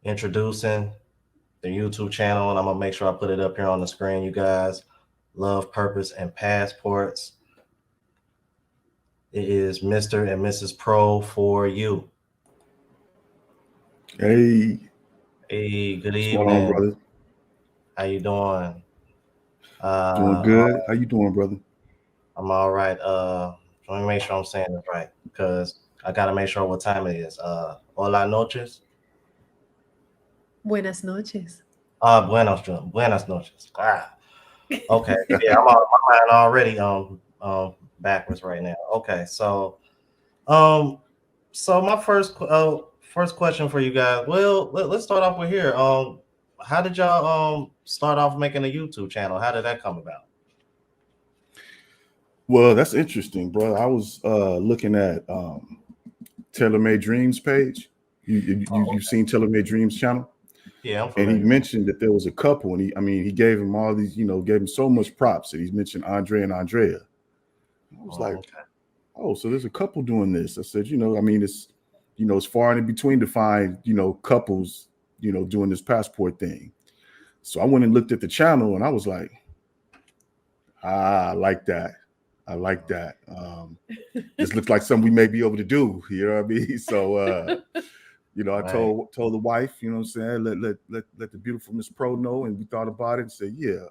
introducing the YouTube channel, and I'm gonna make sure I put it up here on the screen. You guys, love, purpose, and passports. It is Mr. and Mrs. Pro for you. Hey, Hey, good what's going on, evening. brother? How you doing? Doing Uh, good. How you doing, brother? I'm all right. Let me make sure I'm saying this right because I gotta make sure what time it is. Hola noches. Buenas noches. Buenas noches. Okay. Yeah, I'm on my mind already backwards right now. Okay, um so my first question for you guys. Well, let's start off with here. How did y'all start off making a YouTube channel? How did that come about? Well, that's interesting, bro. I was looking at Taylor Made Dreams page. Oh, You've seen Taylor Made Dreams channel, yeah, I'm and he familiar with mentioned that there was a couple, and he gave him all these, gave him so much props, and he's mentioned Andre and Andrea. I it. was Oh, like, okay. oh, so there's a couple doing this. I said, it's far and in between to find, couples, doing this passport thing. So I went and looked at the channel, and I was like, I like that. I like that. This looks like something we may be able to do. You know what I mean? So, I Right. told the wife, you know what I'm saying, let the beautiful Miss Pro know, and we thought about it and said, yeah,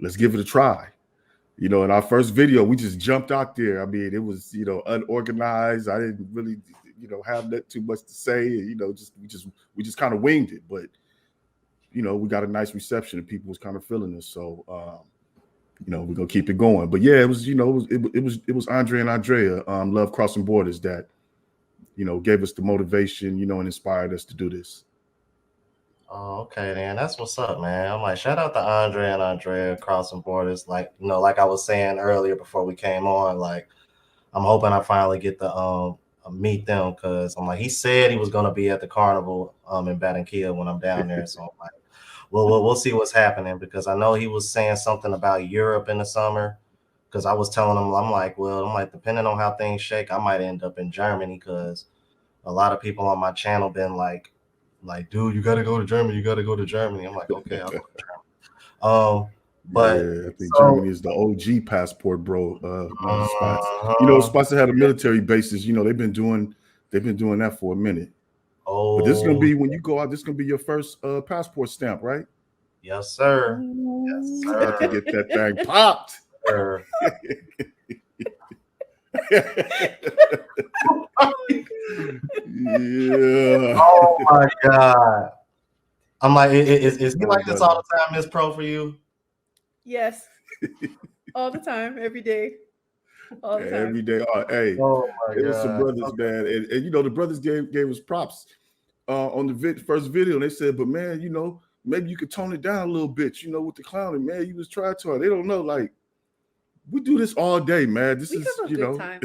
let's give it a try. In our first video, we just jumped out there. I mean, it was unorganized. I didn't really have that too much to say. We just kind of winged it, but we got a nice reception and people was kind of feeling us. So we're gonna keep it going. But yeah, it was it was Andre and Andrea, Love Crossing Borders, that gave us the motivation, and inspired us to do this. Oh, okay, then that's what's up, man. I'm like, shout out to Andre and Andrea crossing borders. Like, like I was saying earlier before we came on, like I'm hoping I finally get to meet them because I'm like he said he was gonna be at the carnival in Barranquilla when I'm down there. So I'm like, we'll see what's happening because I know he was saying something about Europe in the summer. Because I was telling him, I'm like, depending on how things shake, I might end up in Germany because a lot of people on my channel been dude, you got to go to Germany. You got to go to Germany. I'm like, okay, I'll go to Germany. But Yeah, I think so, Germany is the OG passport, bro. One of the spots. uh, Spots that had a military bases. They've been doing that for a minit. But this is gonna oh, be when you go out. This is gonna be your first passport stamp, right? yes, sir. Yes, Ooh, about to sir. get that thing popped. Sir. Yeah. Oh my God. I'm like, is he Oh, like this all brother. the time, Miss Pro for you? Yes, all the time, every day, all the time. Every day. Hey, Oh my there was some God. brothers, man, and the brothers gave us props on the first video. And they said, but man, maybe you could tone it down a little bit, with the clowning, man. You was trying to. They don't know, like we do this all day, man. This We is, have a good time.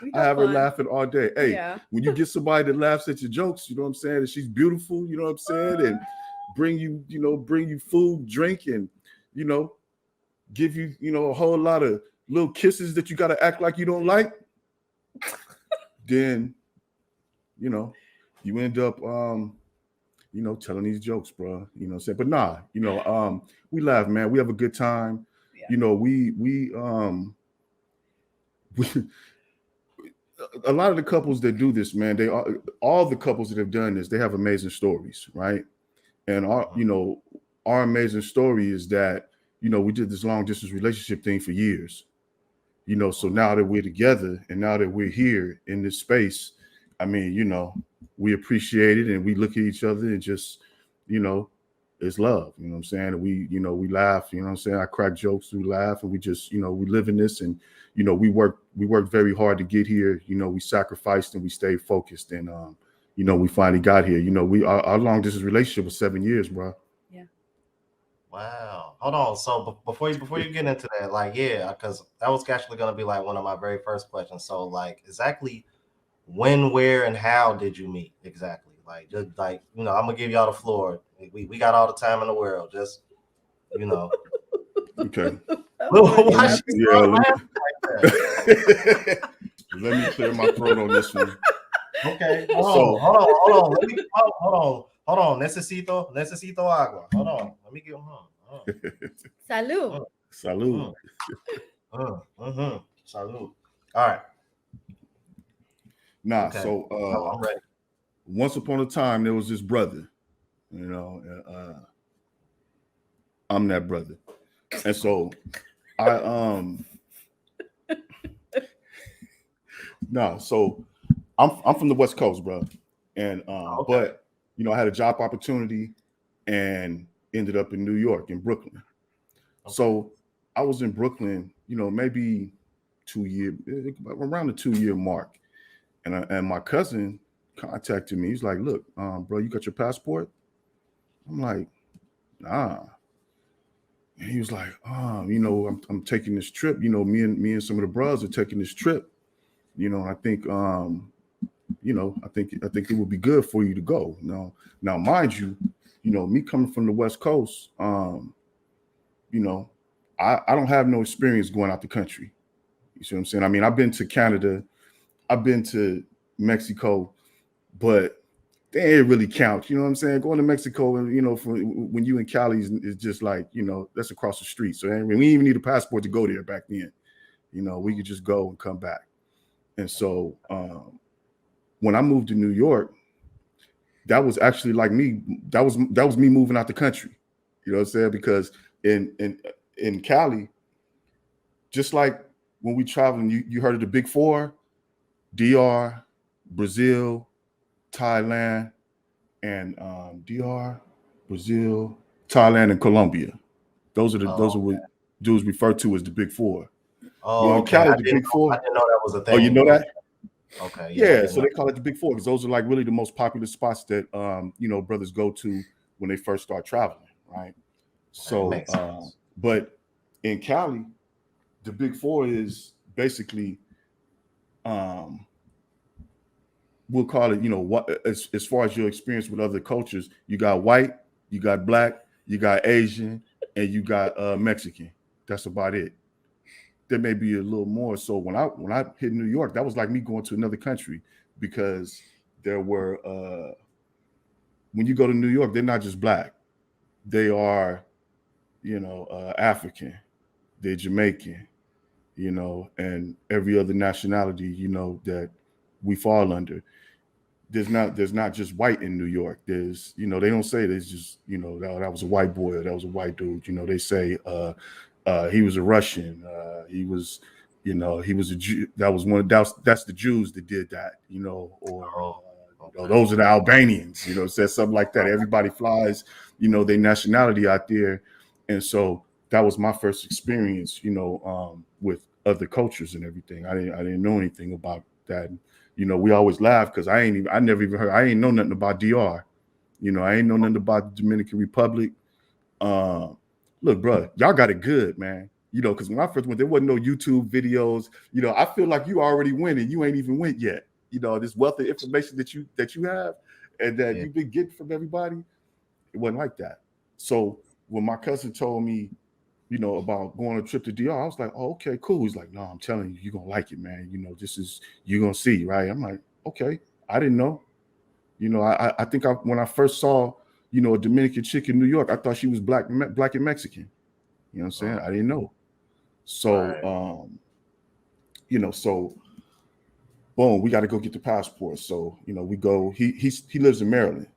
We I have have her fun. laughing all day. Hey, Yeah. when you get somebody that laughs at your jokes, you know what I'm saying, and she's beautiful, you know what I'm saying, and bring you food, drink, and you know, give you, a whole lot of little kisses that you got to act like you don't like, then, you know, you end up, telling these jokes, bro. You know what I'm saying? But nah, we laugh, man. We have a good time. Yeah. You know, we a lot of the couples that do this, man, they are all the couples that have done this, they have amazing stories, right? And our amazing story is that, we did this long distance relationship thing for years. So now that we're together and now that we're here in this space, I mean, we appreciate it and we look at each other and just, you know, it's love. You know what I'm saying? And we laugh, you know what I'm saying? I crack jokes, we laugh, and we just, we live in this, and, we worked very hard to get here. We sacrificed and we stayed focused, and we finally got here. Our long distance relationship was 7 years, bro. Yeah. Wow. Hold on. So before you get into that, like, yeah, because that was actually gonna be like one of my very first questions. So like exactly when, where, and how did you meet? Exactly. Like just like, I'm gonna give y'all the floor. We got all the time in the world. Just, you know. Okay. That funny. Why Let she me, That's yeah, start let laughing me like that? let me clear my throat on this one. Okay, So hold on. Let me hold on. Necesito agua. Hold on. Let me get Salud. mm, salute. mm, Salud. All right. Nah, Okay. so I'm ready. once upon a time there was this brother, you know, I'm that brother. And so I no, so I'm from the West Coast, bro. And Okay. but you know, I had a job opportunity and ended up in New York, in Brooklyn. Okay. So I was in Brooklyn, you know, maybe around the 2 year mark. And my cousin contacted me. He's like, "Look, bro, you got your passport?" I'm like, "Nah." And he was like, you know, I'm taking this trip. You know, me and some of the bros are taking this trip. You know, I think you know, I think it would be good for you to go. You know, now mind you, me coming from the West Coast, you know, I don't have no experience going out the country. You see what I'm saying? I mean, I've been to Canada, I've been to Mexico, but they ain't really count. You know what I'm saying? Going to Mexico and when you in Cali is just like that's across the street. So we didn't even need a passport to go there back then. We could just go and come back. And so when I moved to New York, that was actually like me. That was me moving out the country. You know what I'm saying? Because in Cali, just like when we traveling, you heard of the Big Four: DR, Brazil, Thailand, and DR, Brazil, Thailand, and Colombia. Those are Oh, what dudes refer to as the Big Four. Well, oh, in okay. Cali, the Big I Four. didn't know that was a Oh, you thing. know Okay. that? Okay. Yeah, I Yeah. didn't So know. they call it the Big Four because those are like really the most popular spots that brothers go to when they first start traveling, right? Okay, it So, makes sense. but in Cali, the Big Four is basically um, we'll call it, what as far as your experience with other cultures, you got white, you got black, you got Asian, and you got Mexican. That's about it. There may be a little more. So when I hit New York, that was like me going to another country because there were when you go to New York, they're not just black. They are, African, they're Jamaican, and every other nationality, that we fall under. There's not just white in New York. They don't say there's just that was a white boy or that was a white dude. They say he was a Russian. He was a Jew. That was that's the Jews that did that. Or Oh, okay. those are the Albanians. Says something like that. Everybody flies their nationality out there, and so that was my first experience. With other cultures and everything. I didn't know anything about that. We always laugh because I never even heard, I ain't know nothing about DR. I ain't know nothing about the Dominican Republic. Uh, Look, bro, y'all got it good, man. Because when I first went, there wasn't no YouTube videos. I feel like you already went and you ain't even went yet. This wealth of information that you have and that Yeah. you've been getting from everybody, it wasn't like that. So when my cousin told me, about going on a trip to DR. I was like, oh, okay, cool. He's like, no, I'm telling you, you're gonna like it, man. You're gonna see, right? I'm like, okay. I didn't know. I think when I first saw, a Dominican chick in New York, I thought she was black and Mexican. You know what I'm saying? Mm, I didn't know. So right. so boom, we got to go get the passport. So, we go, he lives in Maryland.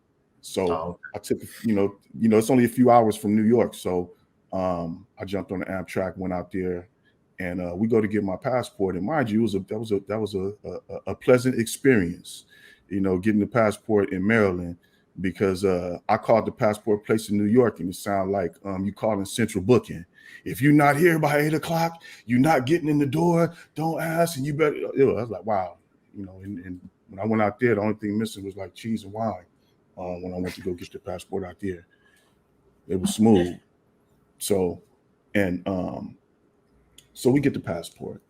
So Oh, I took, it's only a few hours from New York. So I jumped on the Amtrak, went out there, and we go to get my passport. And mind you, that was a pleasant experience, getting the passport in Maryland because I called the passport place in New York, and it sounded like you calling central booking. If you're not here by 8 o'clock, you're not getting in the door. Don't ask, and you better. I was like, wow, and when I went out there, the only thing missing was like cheese and wine. When I went to go get the passport out there, it was smooth. So, and so we get the passport.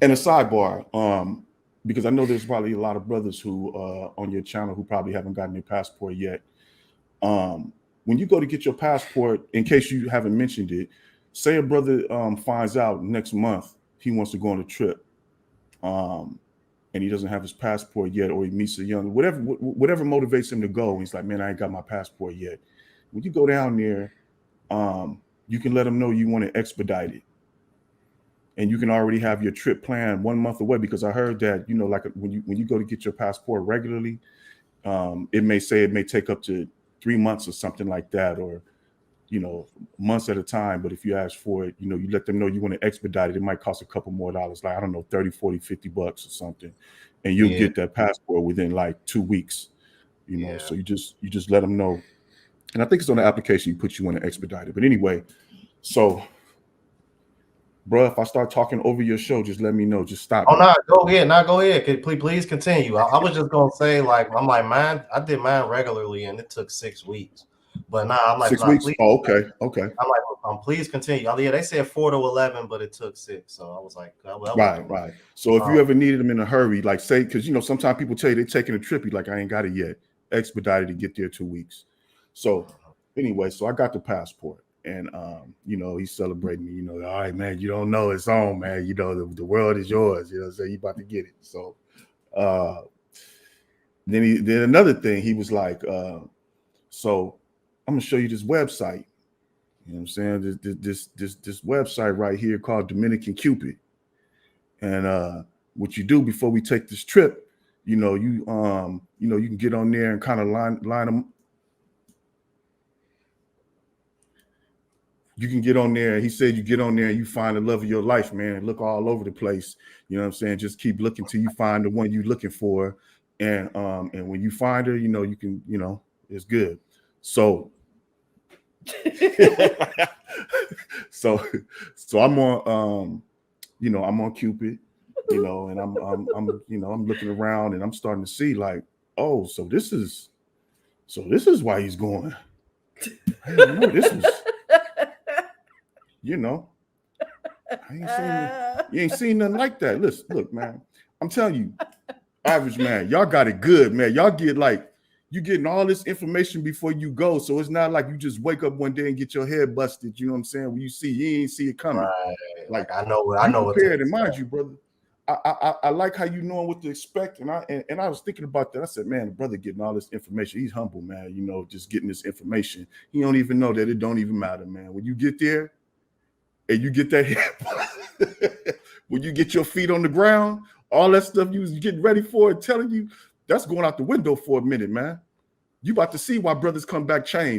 And a sidebar, because I know there's probably a lot of brothers who on your channel who probably haven't gotten their passport yet. When you go to get your passport, in case you haven't mentioned it, say a brother finds out next month he wants to go on a trip. Um, and he doesn't have his passport yet, or he meets a young, whatever motivates him to go. And he's like, man, I ain't got my passport yet. When you go down there, you can let them know you want to expedite it. And you can already have your trip planned 1 month away, because I heard that, like when you go to get your passport regularly, it may take up to 3 months or something like that, or months at a time. But if you ask for it, you let them know you want to expedite it. It might cost a couple more dollars, like, I don't know, 30, 40, 50 bucks or something. And you'll get that passport within like 2 weeks, so you just let them know. And I think it's on the application you put you want to expedite it. But anyway, so bro, if I start talking over your show, just let me know. Just stop. Oh, no, go ahead. Now go ahead. Please continue. I was just gonna say, like, I'm like, mine. I did mine regularly, and it took 6 weeks. But now I'm like, 6 weeks. Please, okay. I'm like, please continue. Yeah, they said 4 to 11, but it took 6. So I was like, right. So if you ever needed them in a hurry, like, say, because sometimes people tell you they're taking a trip, you're like, I ain't got it yet. Expedited to get there 2 weeks. So anyway, so I got the passport. And he's celebrating me, all right, man, you don't know, it's on, man, the world is yours, so you about to get it. So then another thing, he was like, so I'm gonna show you this website. You know what I'm saying? This website right here called Dominican Cupid. And what you do before we take this trip, you can get on there and kind of line them. You can get on there. He said you get on there and you find the love of your life, man, and look all over the place. You know what I'm saying? Just keep looking till you find the one you're looking for. And when you find her, you can, it's good. So so I'm on I'm on Cupid, and I'm looking around and I'm starting to see, like, oh, so this is why he's going. I didn't know this was. You ain't seen nothing like that. Listen, look, man, I'm telling you, average man, y'all got it good, man. Y'all get you getting all this information before you go. So it's not like you just wake up one day and get your head busted. You know what I'm saying? When you ain't see it coming. Right. Like, I know prepared. And mind you, brother, I like how you knowing what to expect. And I was thinking about that. I said, man, the brother getting all this information. He's humble, man. Just getting this information. He don't even know that it don't even matter, man. When you get there, and you get that hip, when you get your feet on the ground, all that stuff you was getting ready for and telling you, that's going out the window for a minute, man. You about to see why brothers come back changed.